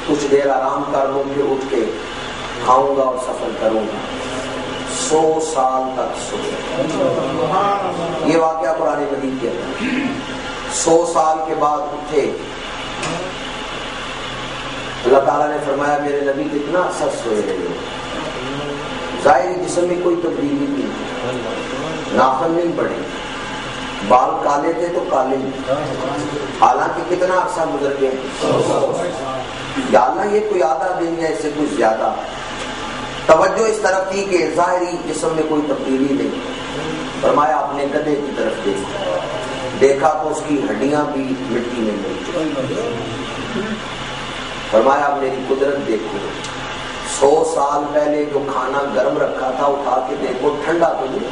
کچھ دیر آرام کر لوں پھر اٹھ کے کھاؤں گا اور سفر کروں گا۔ 100 سال تک سوئے۔ یہ واقعہ قرآن مجید کے اندر 100 سال کے بعد اٹھے۔ اللہ تعالیٰ نے فرمایا میرے نبی کتنا عرصہ سوئے رہے، ظاہری جسم میں کوئی تبدیلی نہیں، ناخن نہیں بڑھے، بال کالے تھے تو کالے نہیں، حالانکہ کتنا عرصہ گزر گیا۔ یا اللہ یہ کوئی آدھا دن ہے، اس سے کچھ زیادہ۔ توجہ اس طرف تھی کہ ظاہری جسم میں کوئی تبدیلی نہیں۔ فرمایا اپنے گدھے کی طرف دیکھا تو اس کی ہڈیاں بھی مٹی میں مل۔ فرمایا میری قدرت دیکھو، 100 سال پہلے جو کھانا گرم رکھا تھا اٹھا کے دیکھو ٹھنڈا تو نہیں۔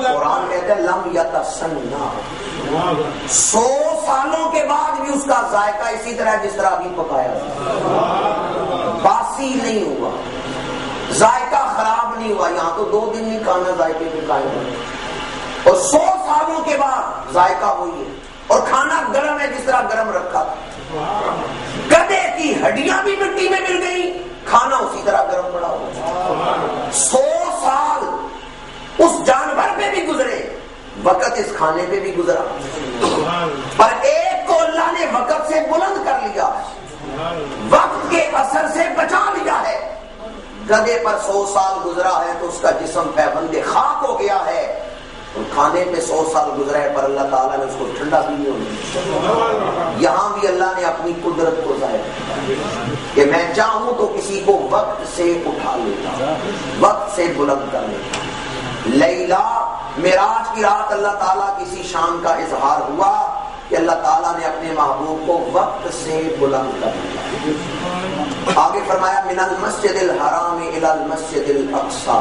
قرآن کہتا ہے لم یتسنہ، 100 سالوں کے بعد بھی اس کا ذائقہ اسی طرح جس طرح ابھی پکایا تھا، باسی نہیں ہوا، ذائقہ خراب نہیں ہوا۔ یہاں تو 2 دن نہیں کھانا ذائقے پہ قائم ہے، اور 100 سالوں کے بعد ذائقہ وہی ہے، اور کھانا گرم ہے جس طرح گرم رکھا تھا۔ گدھے کی ہڈیاں بھی مٹی میں مل گئی، کھانا اسی طرح گرم پڑا ہوا۔ 100 سال اس جانور پہ بھی گزرے، وقت اس کھانے پہ بھی گزرا، پر ایک کو اللہ نے وقت سے بلند کر لیا، وقت کے اثر سے بچا لیا ہے۔ گدھے پر 100 سال گزرا ہے تو اس کا جسم پیوند خاک ہو گیا ہے، اور کھانے میں 100 سال گزرا ہے پر اللہ تعالیٰ نے اس کو ٹھنڈا بھی نہیں ہونے۔ یہاں بھی اللہ نے اپنی قدرت کو ظاہر کیا کہ میں چاہوں تو کسی کو وقت سے اٹھا لیتا، وقت سے بلند کر لیتا۔ لیلا معراج کی رات اللہ تعالیٰ کسی شان کا اظہار ہوا کہ اللہ تعالیٰ نے اپنے محبوب کو وقت سے بلند کر لیا۔ آگے فرمایا من المسجد الحرام الی المسجد الاقصی،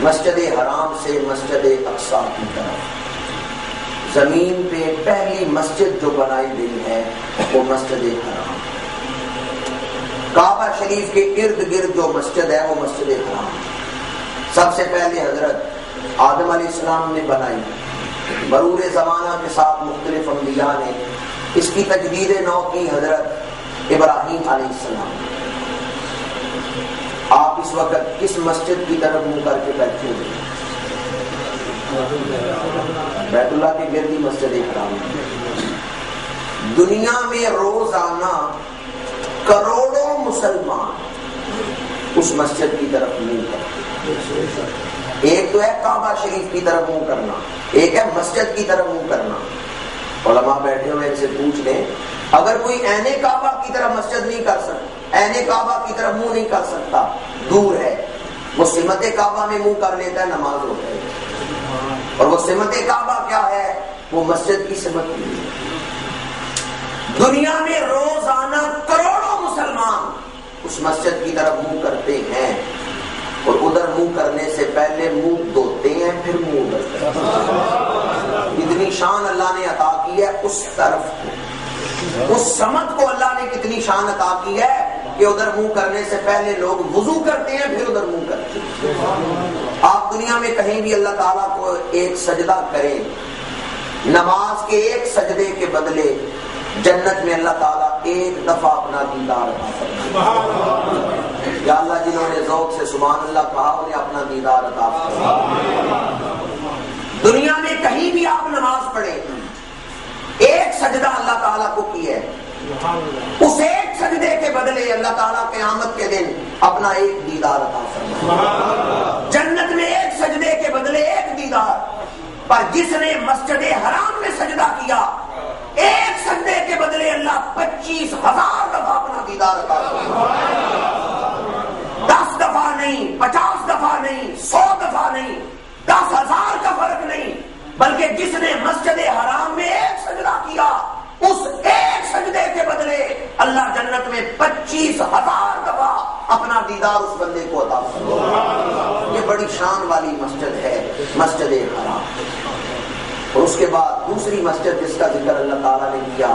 مسجد حرام سے مسجد اقصی کی طرف۔ زمین پہ پہلی مسجد جو بنائی گئی ہے وہ مسجد حرام، کعبہ شریف کے ارد گرد جو مسجد ہے وہ مسجد حرام سب سے پہلے حضرت آدم علیہ السلام نے بنائی، مرور زمانہ کے ساتھ مختلف انبیاء نے اس کی تجدید نو کی، حضرت ابراہیم علیہ السلام۔ آپ اس وقت کس مسجد کی طرف منہ کر کے بیٹھے ہوئے؟ بیت اللہ کے گردی مسجد حرام۔ دنیا میں روزانہ کروڑوں مسلمان اس مسجد کی طرف منہ کرتے۔ ایک تو ہے کعبہ شریف کی طرف منہ کرنا، ایک ہے مسجد کی طرف منہ کرنا۔ علماء بیٹھے ہوئے ان سے پوچھ لیں، اگر کوئی عین کعبہ کی طرف مسجد نہیں کر سکتا، عین کعبہ کی طرف منہ نہیں کر سکتا، دور ہے، وہ سمت کعبہ میں منہ کر لیتا ہے، نماز ہو جائے گی۔ اور وہ سمت کعبہ کیا ہے؟ وہ مسجد کی سمت کی ہے۔ دنیا میں روزانہ کروڑوں مسلمان اس مسجد کی طرف منہ کرتے ہیں، اور ادھر منہ کرنے سے پہلے منہ دھوتے ہیں پھر منہ ادھر کرتے ہیں۔ اتنی شان اللہ نے عطا کی ہے اس طرف کو، اس سمت کو اللہ نے کتنی شان عطا کی ہے کہ ادھر منہ کرنے سے پہلے لوگ وضو کرتے ہیں پھر ادھر منہ کرتے ہیں۔ آپ دنیا میں کہیں بھی اللہ تعالیٰ کو ایک سجدہ کریں، نماز کے ایک سجدے کے بدلے جنت میں اللہ تعالیٰ ایک دفعہ اپنا دیدار عطا فرمائے۔ یا اللہ جنہوں نے ذوق سے سبحان اللہ کہا انہیں اپنا دیدار عطا فرمائے۔ دنیا میں کہیں بھی آپ نماز پڑھیں، ایک سجدہ اللہ تعالیٰ کو کی ہے، اس ایک سجدے کے بدلے اللہ تعالیٰ قیامت کے دن اپنا ایک دیدار عطا فرمائے۔ جنت میں ایک سجدے کے بدلے ایک دیدار، پر جس نے مسجد حرام میں سجدہ کیا ایک سجدے کے بدلے اللہ 25,000 دفعہ اپنا دیدار عطا فرمائے۔ 10 دفعہ نہیں، 50 دفعہ نہیں، 100 دفعہ نہیں، 10,000 کا فرق نہیں، بلکہ جس نے مسجد حرام میں ایک سجدہ کیا اس ایک سجدے کے بدلے اللہ جنت میں 25,000 دفعہ اپنا دیدار اس بندے کو عطا فرمائے۔ یہ بڑی شان والی مسجد ہے مسجد حرام۔ اور اس کے بعد دوسری مسجد جس کا ذکر اللہ تعالیٰ نے کیا،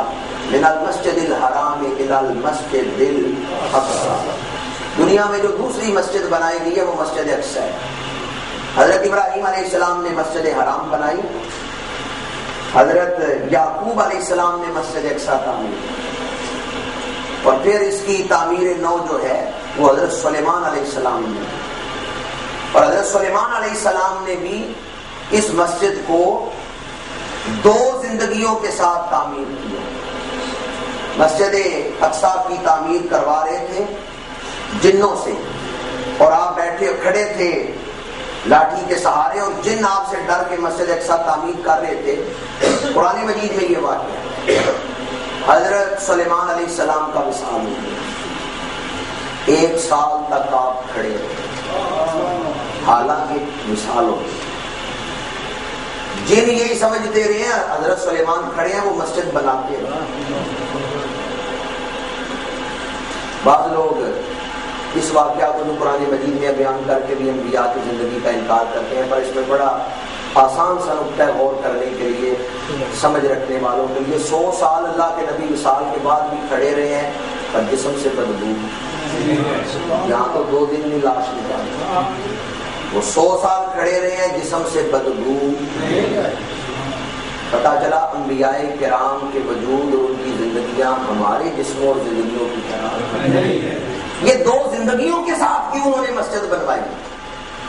من المسجد الحرام الی المسجد الاقصی، دنیا میں جو دوسری مسجد بنائی گئی ہے وہ مسجد اقصی ہے۔ حضرت ابراہیم علیہ السلام نے مسجد حرام بنائی، حضرت یعقوب علیہ السلام نے مسجد اقصی تعمیر کی، اور پھر اس کی تعمیر نو جو ہے وہ حضرت سلیمان علیہ السلام نے، اور حضرت سلیمان علیہ السلام نے بھی اس مسجد کو 2 زندگیوں کے ساتھ تعمیر کیا۔ مسجد اقصی کی تعمیر کروا رہے تھے جنوں سے، اور آپ بیٹھے کھڑے تھے لاٹھی کے سہارے، اور جن آپ سے ڈر کے مسجد اقصی تعمیر کر رہے تھے۔ قرآن مجید میں یہ واقعہ ہے۔ حضرت سلیمان علیہ السلام کا وصال ہو گیا، 1 سال تک آپ کھڑے رہے، حالانکہ وصال ہو گیا۔ جن یہی سمجھتے رہے ہیں حضرت سلیمان کھڑے ہیں، وہ مسجد بناتے ہیں۔ بعض لوگ اس واقعہ کو جو قرآن مجید میں بیان کر کے بھی انبیاء کی زندگی کا انکار کرتے ہیں، پر اس میں بڑا آسان سا نقطہ ہے غور کرنے کے لیے، سمجھ رکھنے والوں کے لیے۔ 100 سال اللہ کے نبی وصال کے بعد بھی کھڑے رہے ہیں، پر جسم سے بدبو، یہاں تو 2 دن میں لاش نکالی، وہ 100 سال کھڑے رہے ہیں، جسم سے بدبو۔ پتا چلا انبیاء کرام کے وجود اور ان کی زندگیاں ہمارے جسموں اور زندگیوں کی طرح نہیں ہے۔ یہ 2 زندگیوں کے ساتھ کیوں انہوں نے مسجد بنوائی؟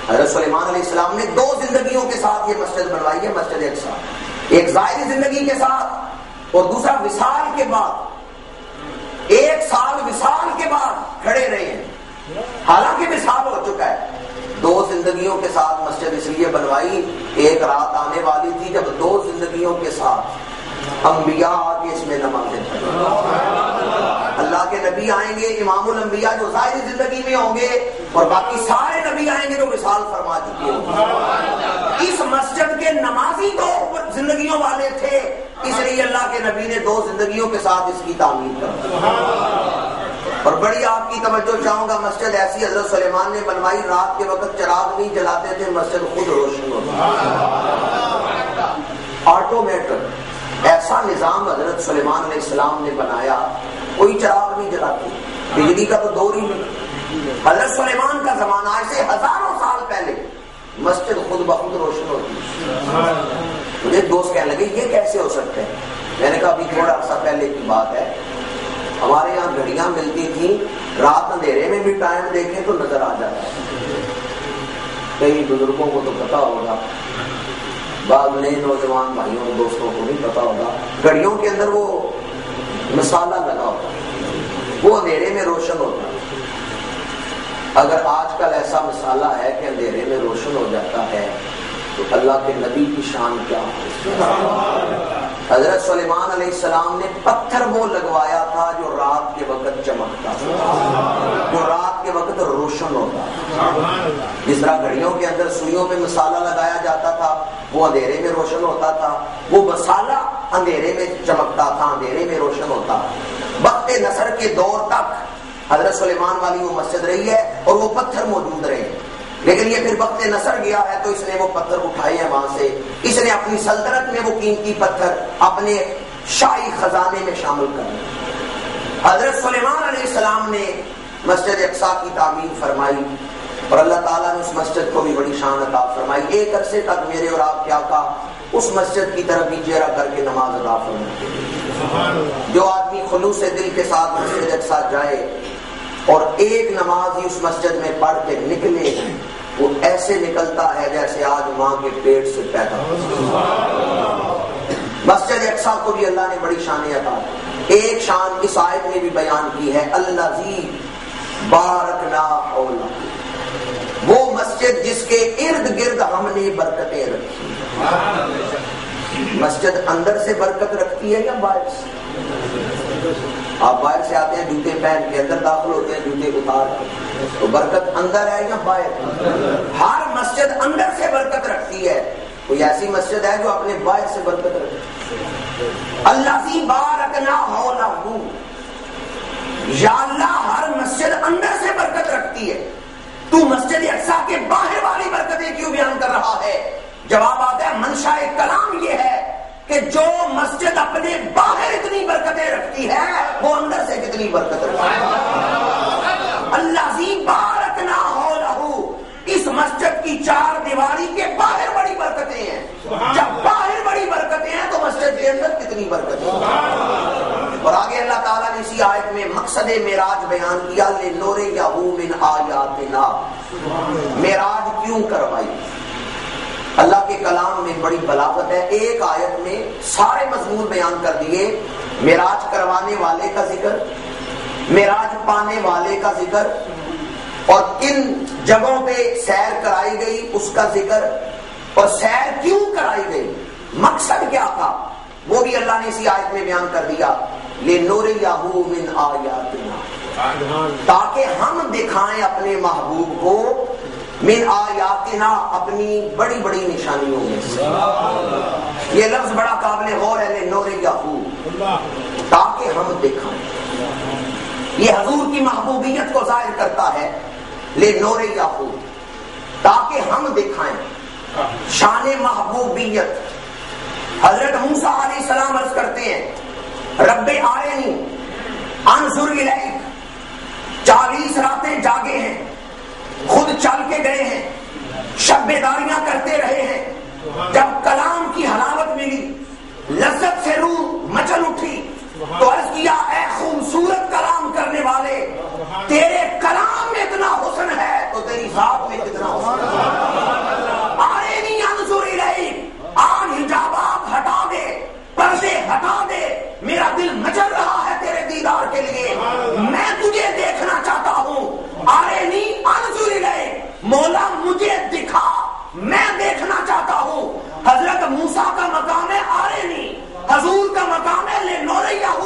حضرت سلیمان علیہ السلام نے 2 زندگیوں کے ساتھ یہ مسجد بنوائی ہے، مسجد اقصی، ایک ظاہری زندگی کے ساتھ اور دوسرا وصال کے بعد۔ 1 سال وصال کے بعد کھڑے رہے ہیں، حالانکہ وصال ہو چکا ہے۔ 2 زندگیوں کے ساتھ مسجد اس لیے بنوائی، ایک رات آنے والی تھی جب 2 زندگیوں کے ساتھ انبیاء آگے اس میں نمازیں پڑھیں۔ اللہ کے نبی آئیں گے، امام الانبیاء جو ظاہری زندگی میں ہوں گے، اور باقی سارے نبی آئیں گے جو وصال فرما چکے ہوں گے۔ اس مسجد کے نمازی 2 زندگیوں والے تھے، اس لیے اللہ کے نبی نے 2 زندگیوں کے ساتھ اس کی تعمیر کر دی۔ اور بڑی آپ کی توجہ چاہوں گا، مسجد ایسی حضرت سلیمان نے بنوائی، رات کے وقت چراغ نہیں جلاتے تھے، مسجد خود روشن ہوتی، آٹومیٹک ایسا نظام حضرت سلیمان علیہ السلام نے بنایا، کوئی چراغ نہیں جلاتے، بجلی کا تو دور ہی نہیں۔ حضرت سلیمان کا زمانہ، ایسے ہزاروں سال پہلے مسجد خود بخود روشن ہوتی۔ مجھے دوست کہنے لگے یہ کیسے ہو سکتا ہے؟ میں نے کہا ابھی تھوڑا عرصہ پہلے کی بات ہے، ہمارے یہاں گھڑیاں ملتی تھیں، رات اندھیرے میں بھی ٹائم دیکھیں تو نظر آ جاتا ہے۔ کئی بزرگوں کو تو پتا ہوگا، بعض نئے نوجوان بھائیوں اور دوستوں کو نہیں پتا ہوگا، گھڑیوں کے اندر وہ مسالہ لگا ہوتا ہے، وہ اندھیرے میں روشن ہوتا ہے۔ اگر آج کل ایسا مسالہ ہے کہ اندھیرے میں روشن ہو جاتا ہے تو اللہ کے نبی کی شان کیا ہے؟ حضرت سلیمان علیہ السلام نے پتھر وہ لگوایا تھا جو رات کے وقت چمکتا تھا، جو رات کے وقت روشن ہوتا تھا۔ جس طرح گھڑیوں کے اندر سوئیوں میں مسالہ لگایا جاتا تھا، وہ اندھیرے میں روشن ہوتا تھا، وہ مسالہ اندھیرے میں چمکتا تھا، اندھیرے میں روشن ہوتا۔ وقت نصر کے دور تک حضرت سلیمان والی وہ مسجد رہی ہے اور وہ پتھر موجود رہے، لیکن یہ پھر وقت نصر گیا ہے تو اس نے وہ پتھر اٹھائے ہیں وہاں سے، اس نے اپنی سلطنت میں وہ قیمتی پتھر اپنے شاہی خزانے میں شامل کر لیا۔ حضرت سلیمان علیہ السلام نے مسجد اقصی کی تعمیر فرمائی، اور اللہ تعالیٰ نے اس مسجد کو بھی بڑی شان عطا فرمائی۔ ایک عرصے تک میرے اور آپ کے آقا اس مسجد کی طرف بھی چہرہ کر کے نماز ادا فرماتے ہیں۔ جو آدمی خلوص دل کے ساتھ مسجد اقصی جائے اور ایک نماز ہی اس مسجد میں پڑھ کے نکلے، وہ ایسے نکلتا ہے جیسے آج ماں کے پیٹ سے پیدا ہوا۔ مسجد اقصی کو بھی اللہ نے بڑی شان عطا کی۔ ایک شان اس آیت میں بھی بیان کی ہے، الذی بارکنا حولہ، وہ مسجد جس کے ارد گرد ہم نے برکتیں رکھی۔ مسجد اندر سے برکت رکھتی ہے یا باہر سے؟ آپ باہر سے آتے ہیں جوتے پہن کے، اندر داخل ہوتے ہیں جوتے اتار کے، تو برکت اندر ہے یا باہر؟ ہر مسجد اندر سے برکت رکھتی ہے، کوئی ایسی مسجد ہے جو اپنے باہر سے برکت رکھتی ہے؟ الذی بارکنا حولہ، یا اللہ ہر مسجد اندر سے برکت رکھتی ہے، تو مسجد اقصی کے باہر والی برکتیں کیوں بیان کر رہا ہے؟ جواب آتا ہے منشاء کلام یہ ہے کہ جو مسجد اپنے باہر اتنی برکتیں رکھتی ہے وہ اندر سے کتنی برکت رکھتی ہے۔ الذی بارکنا حولہ، اس مسجد کی 4 دیواری کے باہر بڑی برکتیں ہیں، جب باہر بڑی برکتیں ہیں تو مسجد برکت. اور آگے اللہ تعالیٰ نے اسی آیت میں مقصد معراج بیان کیا, لِنُرِيَهُ مِنْ آیَاتِنَا. معراج کیوں کروائی؟ اللہ کے کلام میں بڑی بلاغت ہے. ایک آیت میں سارے مضمون بیان کر دیے. معراج کروانے والے کا ذکر, معراج پانے والے کا ذکر, اور کن جگہوں پہ سیر کرائی گئی اس کا ذکر, اور سیر کیوں کرائی گئی, مقصد کیا تھا, وہ بھی اللہ نے اسی آیت میں بیان کر دیا. لِنُرِيَهُ مِنْ آیَاتِنَا, تاکہ ہم دکھائیں اپنے محبوب کو, من آیاتنا, اپنی بڑی بڑی نشانیوں میں سے. یہ لفظ بڑا قابل غور ہے, لِنُرِيَهُ, تاکہ ہم دکھائیں. یہ حضور کی محبوبیت کو ظاہر کرتا ہے. لِنُرِيَهُ, تاکہ ہم دکھائیں. شان محبوبیت. حضرت موسیٰ علیہ السلام عرض کرتے ہیں, رب آرنی انظر الیک. 40 راتیں جاگے ہیں, خود چل کے گئے ہیں, شب بیداریاں کرتے رہے ہیں. جب کلام کی حلاوت ملی, لذت سے روح مچل اٹھی, تو عرض کیا, اے خوبصورت کلام کرنے والے, تیرے کلام میں اتنا حسن ہے تو تیری ذات میں کتنا حسن ہے. آرینی انظر الیک, آج حجابات ہٹا دے, پردے ہٹا دے, میرا دل مچل رہا ہے تیرے دیدار کے لیے, میں تجھے دیکھنا چاہتا ہوں. آرینی انظر الیک, مولا مجھے دکھا, میں دیکھنا چاہتا ہوں. حضرت موسیٰ کا مقام ہے آرینی, حضور کا مقام ہے لِنُرِيَهُ.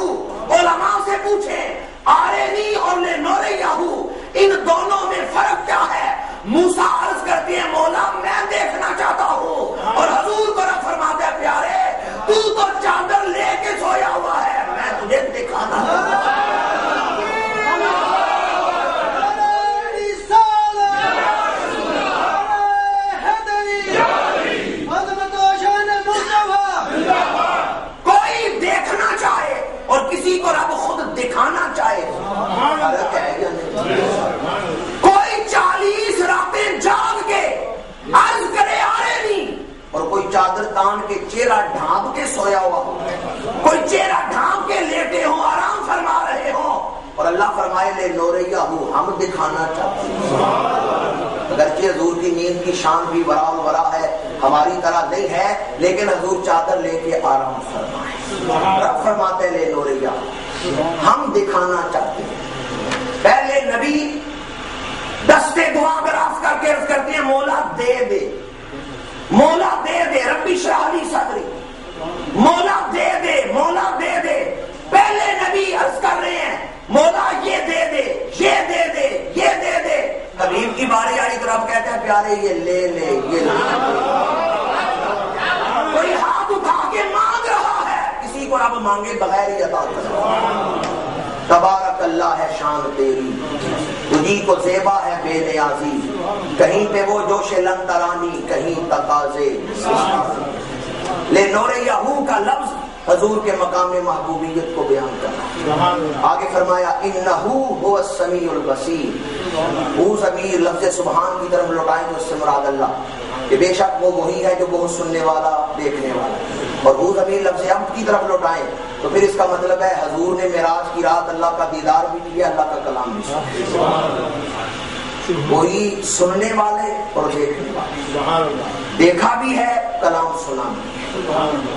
علماء سے پوچھیں, آرینی اور لِنُرِيَهُ, ان دونوں میں فرق کیا ہے؟ موسیٰ عرض کرتے ہیں, مولا میں دیکھنا چاہتا ہوں, اور حضور کو رب فرماتے ہیں, پیارے تو چادر لے کے سویا ہوا ہے, میں تجھے دکھانا چاہتا ہوں. کوئی دیکھنا چاہے اور کسی کو رب خود دکھانا چاہے, کوئی 40 راتیں جاگ کے عرض کرے آرینی, اور کوئی چادر تان کے چہرہ ڈھانپ کے سویا ہوا ہو, کوئی چہرہ ڈھانپ کے لیٹے ہوں, آرام فرما رہے ہوں, اور اللہ فرمائے لِنُرِيَهُ, ہم دکھانا چاہتے ہیں. اگرچہ حضور کی نیند کی شان بھی ورا الورا ہے, ہماری طرح نہیں ہے, لیکن حضور چادر لے کے آرام فرمائے. رب فرماتے ہیں لِنُرِيَهُ, ہم دکھانا چاہتے ہیں. پہلے نبی دستے دعا دراز کر کے عرض کرتے ہیں, مولا دے دے, مولا دے دے, ربی اشرح لی صدری, مولا دے دے, مولا دے دے. پہلے نبی عرض کر رہے ہیں, مولا یہ دے دے, یہ دے دے, یہ دے دے. حبیب کی باری آئی تو رب کہتے ہیں, پیارے یہ لے لے, یہ لے. کوئی ہاتھ اٹھا کے مانگ رہا ہے, کسی کو رب مانگے بغیر ہی عطا کرے. تبارک اللہ ہے شان تیری, تجھی کو زیبا ہے بے نیازی, کہیں پہ وہ جوش لنترانی, کہیں تقاضے. لِنُرِيَهُ کا لفظ حضور کے مقام محبوبیت کو بیان کرنا. آگے فرمایا, اِنَّهُ هُوَ السَّمِيعُ الْبَصِيرُ. وہ ضمیر لفظ سبحان کی طرف لوٹائیں تو اس سے مراد اللہ, کہ بے شک وہ وہی ہے جو بہت سننے والا, دیکھنے والا. اور وہ ضمیر لفظ حمد کی طرف لوٹائیں تو پھر اس کا مطلب ہے حضور نے معراج کی رات اللہ کا دیدار بھی کیا, اللہ کا کلام بھی سنا. وہی سننے والے اور دیکھنے والے, دیکھا بھی ہے, کلام سنا بھی.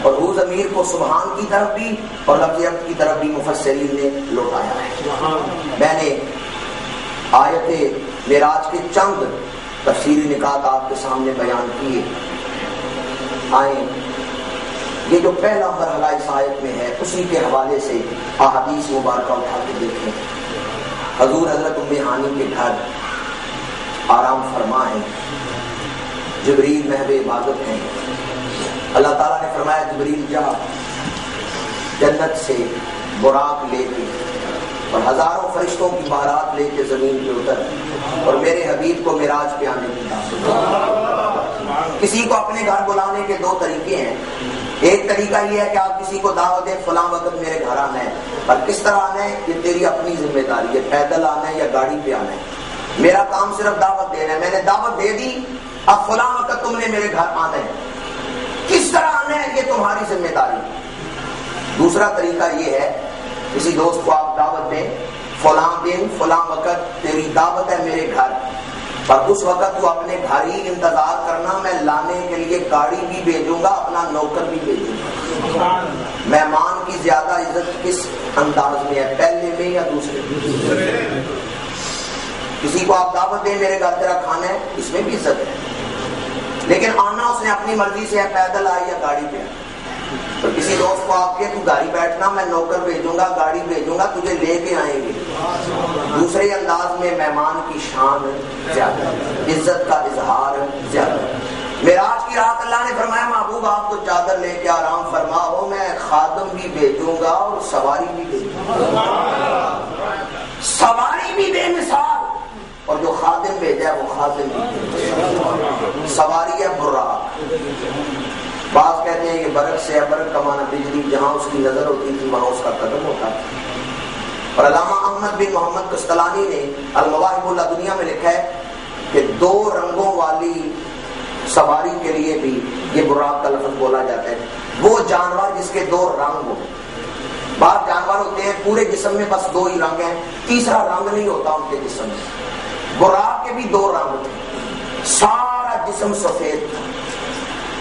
اور وہ ضمیر کو سبحان کی طرف بھی اور لفظ حمد کی طرف بھی مفسرین نے لوٹایا ہے. میں نے آیت معراج کے چند تفصیلی نکات آپ کے سامنے بیان کیے. آئیں یہ جو پہلا مرحلہ اس آیت میں ہے اسی کے حوالے سے احادیث مبارکہ اٹھا کے دیکھیں. حضور حضرت ام ہانی کے گھر آرام فرما ہے, جبریل محو عبادت ہیں. اللہ تعالیٰ نے فرمایا, جبریل جا جنت سے براق لے کے اور ہزاروں فرشتوں کی بارات لے کے زمین پہ اتر, اور میرے حبیب کو معراج پہ آنے کی دعوت. کسی کو اپنے گھر بلانے کے دو طریقے ہیں. ایک طریقہ یہ ہے کہ آپ کسی کو دعوت دیں, فلاں وقت میرے گھر آنا ہے, اور کس طرح آنا ہے یہ تیری اپنی ذمہ داری ہے, پیدل آنا ہے یا گاڑی پہ آنا ہے, میرا کام صرف دعوت دینا ہے. میں نے دعوت دے دی, اب فلاں وقت تم نے میرے گھر آنا ہے, کس طرح آنا ہے یہ تمہاری ذمہ داری. دوسرا طریقہ یہ ہے، کسی دوست کو آپ دعوت دیں، فلاں دن فلاں وقت تیری دعوت ہے میرے گھر، اور اس وقت تو اپنے گھر ہی انتظار کرنا، میں لانے کے لیے گاڑی بھی بھیجوں گا، اپنا نوکر بھی بھیجوں گا۔ مہمان کی زیادہ عزت کس انداز میں ہے، پہلے میں یا دوسرے میں؟ کسی کو آپ دعوت دیں میرے گھر تیرا کھانا ہے، اس میں بھی عزت ہے، لیکن آنا اس نے اپنی مرضی سے ہے، پیدل آئے یا گاڑی پہ آئے۔ تو کسی دوست کو آپ کے تو گاڑی بیٹھنا، میں نوکر بھیجوں گا، گاڑی بھیجوں گا، تجھے لے کے آئیں گے، دوسرے انداز میں مہمان کی شان زیادہ ہے، عزت کا اظہار زیادہ ہے۔ معراج کی رات اللہ نے فرمایا محبوب آپ تو چادر لے کے آرام فرما ہو، میں خادم بھی بھیجوں گا اور سواری بھی بھیجوں گا، سواری بھی بے مثال، اور جو خادم بھیجا ہے وہ خادم بھی، سواری ہے براق۔ بعض کہتے ہیں یہ برق سے ہے، برق کا معنی بجلی، جہاں اس کی نظر ہوتی تھی وہاں اس کا قدم ہوتا تھا۔ اور علامہ احمد بن محمد قسطلانی نے المواہب اللدنیہ میں لکھا ہے کہ 2 رنگوں والی سواری کے لیے بھی یہ براق کا لفظ بولا جاتا ہے، وہ جانور جس کے 2 رنگ ہو۔ بعض جانور ہوتے ہیں پورے جسم میں بس 2 ہی رنگ ہیں، تیسرا رنگ نہیں ہوتا ان کے جسم میں۔ براق کے بھی 2 رنگ تھے، سارا جسم سفید تھا،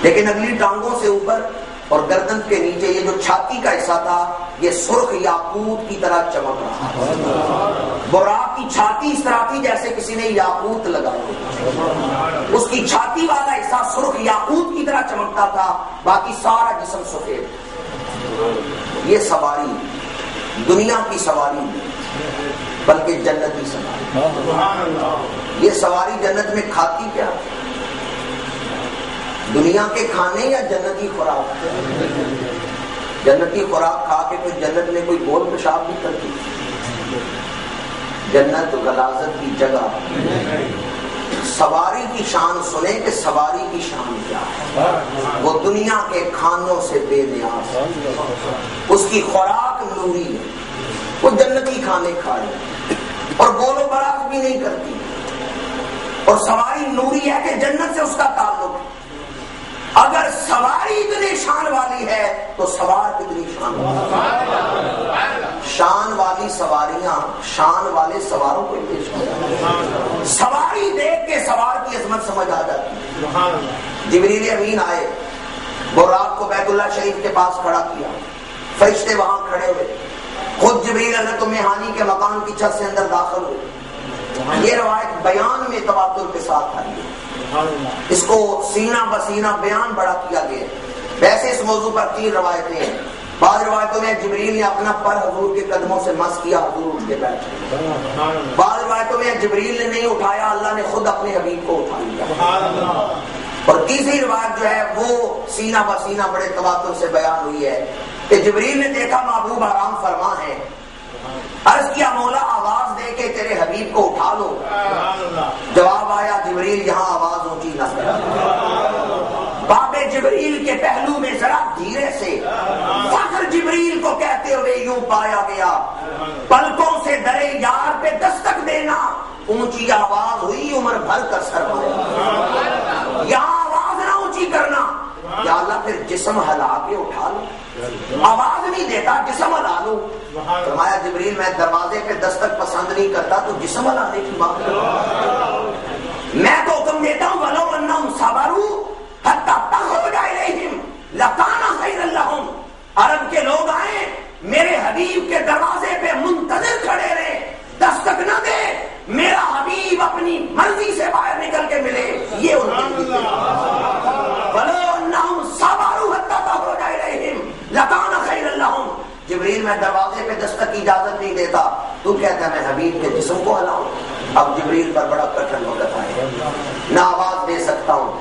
لیکن اگلی ٹانگوں سے اوپر اور گردن کے نیچے یہ جو چھاتی کا حصہ تھا یہ سرخ یاقوت کی طرح چمک رہا تھا۔ براق کی چھاتی اس طرح تھی جیسے کسی نے یاقوت لگایا، اس کی چھاتی والا حصہ سرخ یاقوت کی طرح چمکتا تھا، باقی سارا جسم سفید۔ یہ سواری دنیا کی سواری بلکہ جنتی سواری۔ یہ سواری جنت میں کھاتی کیا؟ دنیا کے کھانے یا جنتی خوراک؟ جنتی خوراک کھا کے کوئی جنت میں کوئی بول پیشاب نہیں کرتی، جنت غلاظت کی جگہ۔ سواری کی شان سنیں کہ سواری کی شان کیا ہے، وہ دنیا کے کھانوں سے بے نیاز، اس کی خوراک نوری ہے، وہ جنتی کھانے کھائے اور بول و براز بھی نہیں کرتی، اور سواری نوری ہے کہ جنت سے اس کا تعلق ہے۔ اگر سواری اتنی شان والی ہے تو سوار کتنی شان والی؟ شان والی سواریاں شان والے سواروں کو پیش کرتی، سواری دیکھ کے سوار کی عظمت سمجھ آ جاتی ہے۔ جبریل امین آئے، براق کو بیت اللہ شریف کے پاس کھڑا کیا، فرشتے وہاں کھڑے ہوئے، خود جبریل حضرت میہانی کے مکان کی چھت سے اندر داخل ہوئے۔ یہ روایت بیان میں تواتر کے ساتھ آئی ہے، اس کو سینہ بسینہ بیان بڑا کیا گیا۔ ویسے اس موضوع پر 3 روایتیں ہیں۔ بعض روایتوں میں جبریل نے اپنا پر حضور کے قدموں سے مس کیا، حضور اٹھ کے بیٹھے۔ بعض روایتوں میں جبریل نے نہیں اٹھایا، اللہ نے خود اپنے حبیب کو اٹھا لیا۔ اور تیسری روایت جو ہے وہ سینہ بسینہ بڑے تواتر سے بیان ہوئی ہے کہ جبریل نے دیکھا محبوب آرام فرما ہے، عرض کیا مولا آواز دے کے تیرے حبیب کو اٹھا لو، جواب آیا جبریل یہاں آواز اونچی نہ کر۔ باب جبریل کے پہلو میں ذرا دھیرے سے فخر جبریل کو کہتے ہوئے یوں پایا گیا، پلکوں سے درے یار پہ دستک دینا، اونچی آواز ہوئی عمر بھر کر سرمایا۔ یہاں آواز نہ اونچی کرنا، یا اللہ پھر جسم ہلا کے اٹھا لو، آواز نہیں دیتا جسم ہلا لو۔ فرمایا جبریل میں دروازے پہ دستک پسند نہیں کرتا، تو جسم ہلانے کی بات کرو، میں تو حکم دیتا ہوں وَلَوْ أَنَّهُمْ صَبَرُوا حَتَّى تَخْرُجَ إِلَيْهِمْ لَكَانَ خَيْرًا لَهُمْ۔ عرب کے لوگ آئے میرے حبیب کے دروازے پہ منتظر کھڑے رہے، دستک نہ دے، میرا حبیب اپنی مرضی سے باہر نکل کے ملے، یہ ان کی وَلَوْ أَنَّهُمْ صَبَرُوا حَتَّى تَخْرُجَ إِلَيْهِمْ لَكَانَ خَيْرًا لَهُمْ۔ جبریل میں دروازے پہ دستک کی اجازت نہیں دیتا، تو کہتا ہے میں حبیب کے جسم کو ہلاؤں۔ اب جبریل پر بڑا کٹھن وقت آئے، نہ آواز دے سکتا ہوں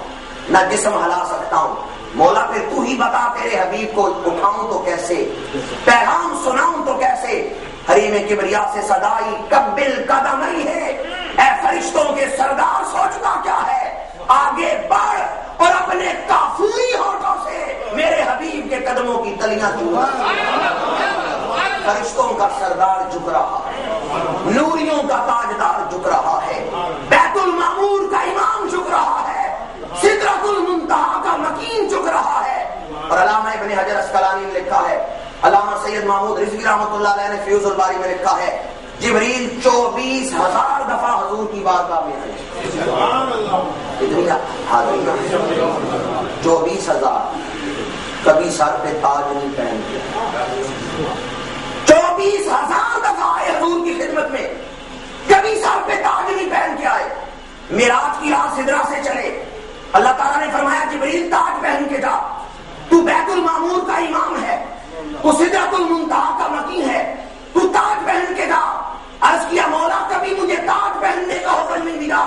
نہ جسم ہلا سکتا ہوں، مولا پھر تو ہی بتا تیرے حبیب کو اٹھاؤں تو کیسے، پیغام سناؤں تو کیسے۔ حریم کبریا سے صدائی قبل قدم ہی ہے، اے فرشتوں کے سردار سوچتا کیا ہے، آگے بڑھ اور اپنے کافوری ہونٹوں سے میرے حبیب کے قدموں کی تلیاں چھو۔ فرشتوں کا سردار جھک رہا ہے، نوریوں کا تاجدار جھک رہا ہے، بیت المعمور کا امام جھک رہا ہے، سدرۃ المنتہا کا مکین جھک رہا ہے۔ اور علامہ ابن حجر اسقلانی نے لکھا ہے علامہ سید محمود رضوی رحمۃ اللہ علیہ نے فیوز الباری میں لکھا ہے جبریل 24,000 دفعہ حضور کی بارگاہ میں آئے. کتنی حاضریاں؟ 24,000. کبھی سر پہ تاج نہیں پہن کے 24,000 دفعہ آئے حضور کی خدمت میں, کبھی سر پہ تاج نہیں پہن کے آئے. معراج کی رات سدرہ سے چلے, اللہ تعالیٰ نے فرمایا جبریل تاج پہن کے جا, تو بیت المعمور کا امام ہے, تو سدرۃ المنتہا کا مکین ہے, تو تاج پہن کے جا. عرض کیا مولا کبھی مجھے تاج پہننے کا حکم نہیں ملا,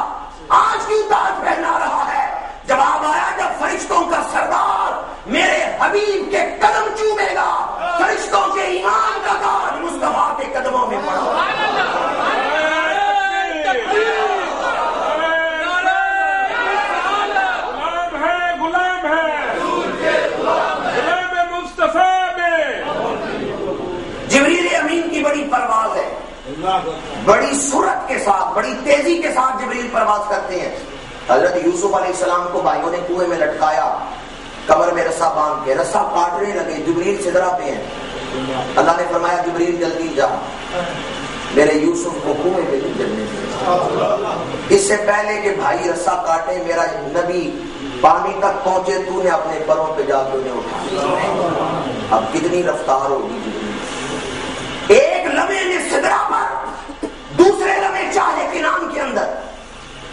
آج کیوں تاج پہنا رہا ہے؟ جواب آیا جب فرشتوں کا سردار میرے حبیب کے قدم چومے گا, فرشتوں کے ایمان کا تاج مصطفیٰ کے قدموں میں پڑا. جبریل امین کی بڑی پرواز ہے, بڑی سرعت کے ساتھ, بڑی تیزی کے ساتھ جبریل پرواز کرتے ہیں. حضرت یوسف علیہ السلام کو بھائیوں نے کنویں میں لٹکایا, کمر میں رسا باندھ کے, رسا کاٹنے لگے, جبریل سدرہ پہ ہیں. اللہ نے فرمایا جبریل جلدی جا, میرے یوسف کو کنویں میں نہیں جلنے دے, اس سے پہلے کہ بھائی رسا کاٹے میرا نبی پانی تک پہنچے, تو نے اپنے پروں پہ جا کے انہیں اٹھا. اب کتنی رفتار ہوگی جبریل. ایک لمحے میں سدرہ پر, دوسرے لمحے چاہے کنان کے اندر,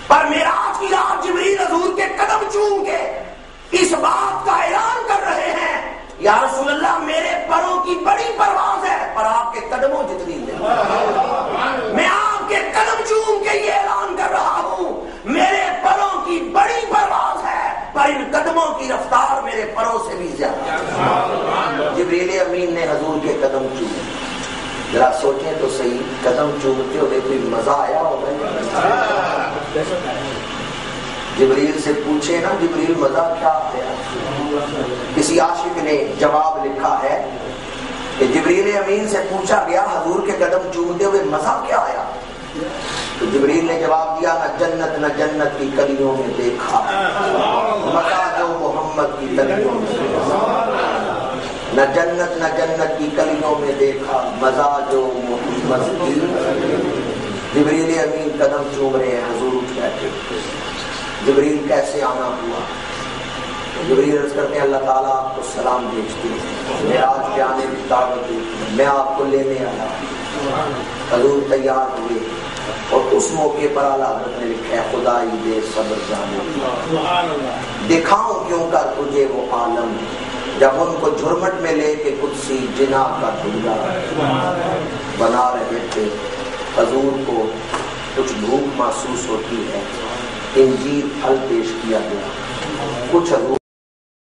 پر معراج کی رات جبریل حضور کے قدم چوم کے اس بات کا اعلان کر رہے ہیں یا رسول اللہ میرے پروں کی بڑی پرواز ہے پر آپ کے قدموں جتنی نہیں. میں آپ کے قدم چوم کے یہ اعلان کر رہا ہوں میرے پروں کی بڑی پرواز ہے پر ان قدموں کی رفتار میرے پروں سے بھی زیادہ. جبریل امین نے حضور کے قدم چومے. ذرا سوچیں تو صحیح, قدم چومتے ہوئے کوئی مزہ آیا ہوگا؟ جبریل سے پوچھے نا جبریل مزہ کیا آیا؟ کسی عاشق نے جواب لکھا ہے کہ جبریل امین سے پوچھا گیا حضور کے قدم چومتے ہوئے مزہ کیا آیا؟ تو جبریل نے جواب دیا نہ جنت کی کلیوں میں دیکھا مزہ جو محمد کی کلیوں میں دیکھا. نہ جنت کی کلیوں میں دیکھا مزہ جو محمد کی. جبریل امین قدم چوم رہے ہیں, حضور اٹھ بیٹھے. جبریل کیسے آنا ہوا؟ جبریل عرض کرتے ہیں اللہ تعالیٰ آپ کو سلام بھیجتے ہیں, معراج کے آنے کی دعوت دی, میں آپ کو لینے آیا. حضور تیار ہوئے اور اس موقع پر اعلیٰ حضرت نے لکھا ہے خدائی دے صبر جانے, دکھاؤں کیوں کر تجھے وہ عالم جب ان کو جھرمٹ میں لے کے قدسی جنا کا دنیا بنا رہے تھے. حضور کو کچھ بھوک محسوس ہوتی ہے, انجیر پھل پیش کیا گیا, کچھ حضور